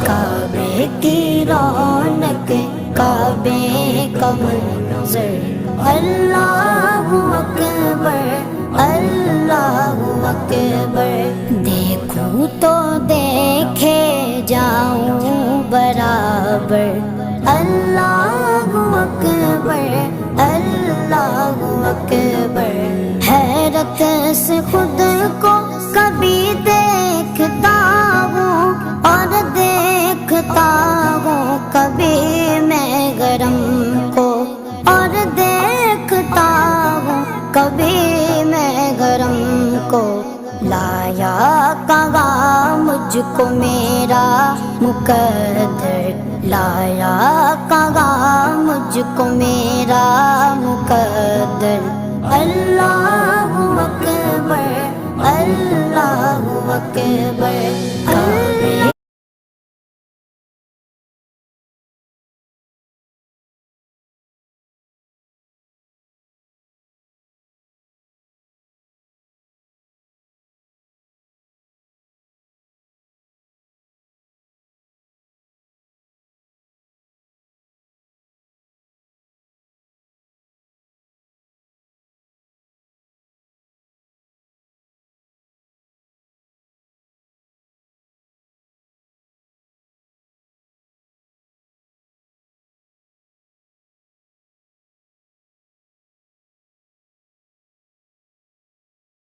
काबे की रौनक, काबे का मंज़र, अल्लाहु अकबर, अल्लाहु अकबर। देखूं तो देखे जाऊं बराबर, अल्लाहु अकबर, अल्लाहु अकबर। हैरत से खुद को कभी देखता हूँ और देखता हूँ कभी मैं गरम को, और देखता हूँ कभी मैं गरम को। लाया कहाँ मुझको मेरा मुकद्दर, लाया कहाँ मुझको मेरा मुकद्दर। अल्लाहु अकबर, अल्लाहु अकबर। काबे